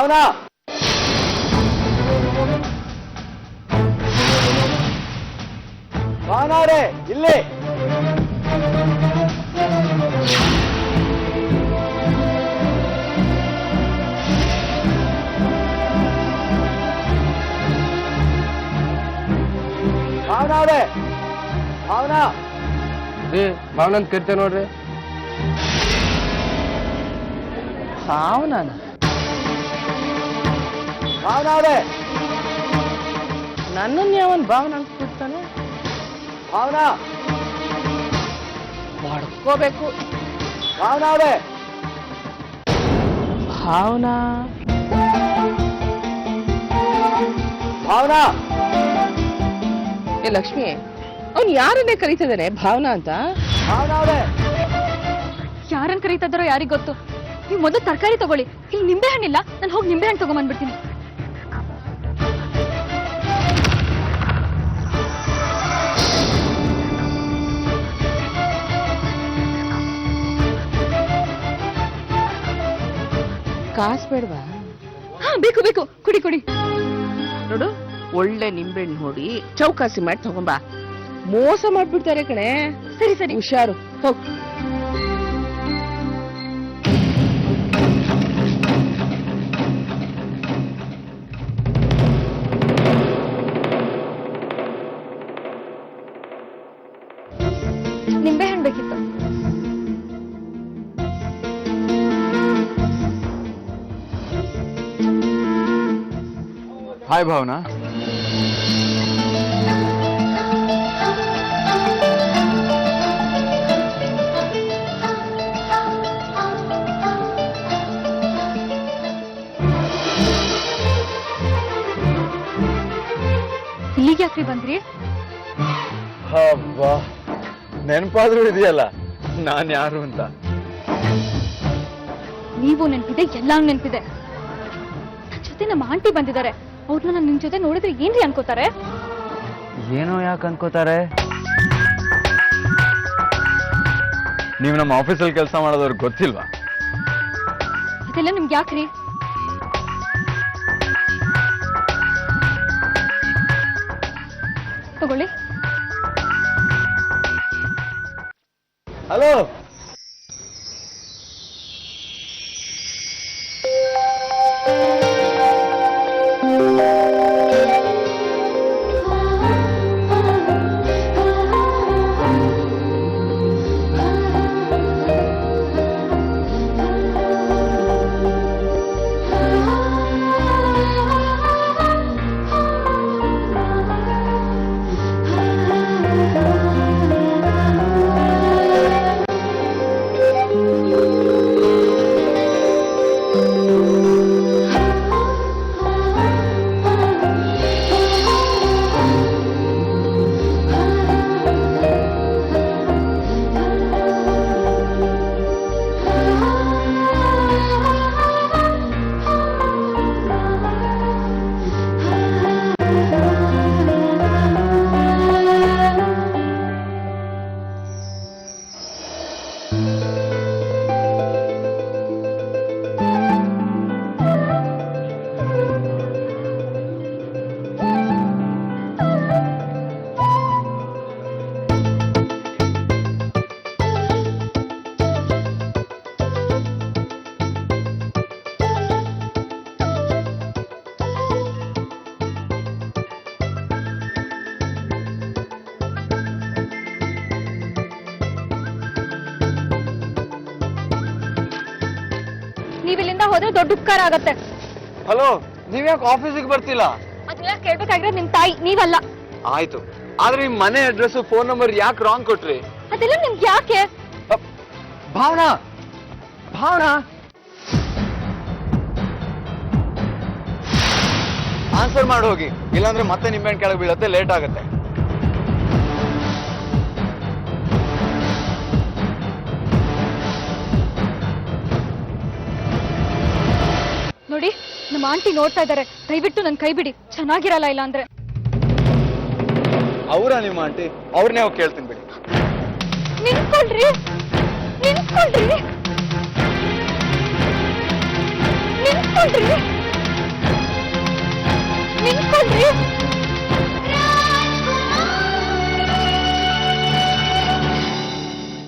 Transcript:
ಭಾವನಾ ಭಾವನಾ ಅವರೇ ಇಲ್ಲಿ ಭಾವನಾ ಅವರೇ ಭಾವನಾ ರೀ ಭಾವನಾ ಅಂತ ಕರಿತೇವೆ ನೋಡ್ರಿ ಭಾವನಾನ ಭಾವನಾ ಅವರೇ ನನ್ನನ್ನು ಯಾವನ್ ಭಾವನಾ ಅಂತ ಕೂತಾನೆ ಭಾವನಾ ಮಾಡ್ಕೋಬೇಕು ಭಾವನಾ ಅವರೇ ಭಾವನಾ ಭಾವನಾ ಏ ಲಕ್ಷ್ಮಿ ಅವ್ನು ಯಾರನ್ನೇ ಕರೀತಿದ್ದಾನೆ ಭಾವನಾ ಅಂತ ಭಾವನಾ ಅವರೇ ಯಾರನ್ನ ಕರೀತಾ ಇದ್ದಾರೋ ಯಾರಿಗ್ ಗೊತ್ತು. ನೀವು ಮೊದಲು ತರಕಾರಿ ತಗೊಳ್ಳಿ. ಇಲ್ಲಿ ನಿಂಬೆ ಹಣ್ಣಿಲ್ಲ, ನಾನು ಹೋಗಿ ನಿಂಬೆ ಹಣ್ಣು ತಗೊಂಡ್ಬಂದ್ಬಿಡ್ತೀನಿ. ಕಾಸು ಬೇಡವಾ? ಹಾ ಬೇಕು ಬೇಕು, ಕುಡಿ ಕುಡಿ. ನೋಡು ಒಳ್ಳೆ ನಿಂಬೆಹಣ್ಣು ನೋಡಿ ಚೌಕಾಸಿ ಮಾಡಿ ತಗೊಂಬಾ. ಮೋಸ ಮಾಡ್ಬಿಡ್ತಾರೆ ಕಣೆ. ಸರಿ ಸರಿ, ಹುಷಾರು, ಹೋಗ್. ನಿಂಬೆ ಹಣ್ಣು ಬೇಕಿತ್ತು. ಹಾಯ್ ಭಾವನಾ. ಇಲ್ಲಿಗೆ ಯಾಕ್ರಿ ಬಂದ್ರಿ? ಹಬ್ಬಾ, ನೆನಪಾದ್ರೂ ಇದೆಯಲ್ಲ ನಾನ್ ಯಾರು ಅಂತ. ನೀವು ನೆನಪಿದೆ, ಎಲ್ಲಾನು ನೆನಪಿದೆ. ನನ್ ಜೊತೆ ನಮ್ಮ ಆಂಟಿ ಬಂದಿದ್ದಾರೆ. ಅವ್ರನ್ನ ನಾನು ನಿಮ್ ಜೊತೆ ನೋಡಿದ್ರೆ ಏನ್ರಿ ಅನ್ಕೋತಾರೆ? ಏನೋ ಯಾಕೆ ಅನ್ಕೋತಾರೆ? ನೀವು ನಮ್ಮ ಆಫೀಸಲ್ಲಿ ಕೆಲಸ ಮಾಡೋದವ್ರಿಗೆ ಗೊತ್ತಿಲ್ವಾ? ಅದೆಲ್ಲ ನಿಮ್ಗೆ ಯಾಕ್ರಿ? ತಗೊಳ್ಳಿ. ಹಲೋ, ನೀವಿಲ್ಲಿಂದ ಹೋದ್ರೆ ದೊಡ್ಡ ಉಪಕಾರ ಆಗತ್ತೆ. ಹಲೋ, ನೀವ್ಯಾಕೆ ಆಫೀಸಿಗೆ ಬರ್ತಿಲ್ಲ? ಅದನ್ನ ಕೇಳ್ಬೇಕಾಗಿರೋದು ನಿಮ್ ತಾಯಿ, ನೀವಲ್ಲ. ಆಯ್ತು, ಆದ್ರೆ ಈ ಮನೆ ಅಡ್ರೆಸ್, ಫೋನ್ ನಂಬರ್ ಯಾಕೆ ರಾಂಗ್ ಕೊಟ್ರಿ? ಅದೆಲ್ಲ ನಿಮ್ಗೆ ಯಾಕೆ? ಭಾವನಾ, ಭಾವನಾ, ಆನ್ಸರ್ ಮಾಡಿ ಹೋಗಿ, ಇಲ್ಲಾಂದ್ರೆ ಮತ್ತೆ ನಿಂಬೆಹಣ್ಣು ಕೆಳಗೆ ಬೀಳತ್ತೆ, ಲೇಟ್ ಆಗತ್ತೆ. ನೋಡಿ, ನಮ್ಮ ಆಂಟಿ ನೋಡ್ತಾ ಇದ್ದಾರೆ. ದಯವಿಟ್ಟು ನನ್ ಕೈ ಬಿಡಿ, ಚೆನ್ನಾಗಿರಲ್ಲ ಇಲ್ಲ ಅಂದ್ರೆ. ಅವರ ನಿಮ್ಮ ಆಂಟಿ? ಅವ್ರನ್ನೇ ಹೋಗಿ ಕೇಳ್ತೀನಿ ಬಿಡಿ. ನಿಂತ್ಕೊಳ್ರಿ, ನಿಂತ್ಕೊಳ್ರಿ, ನಿಂತ್ಕೊಳ್ರಿ.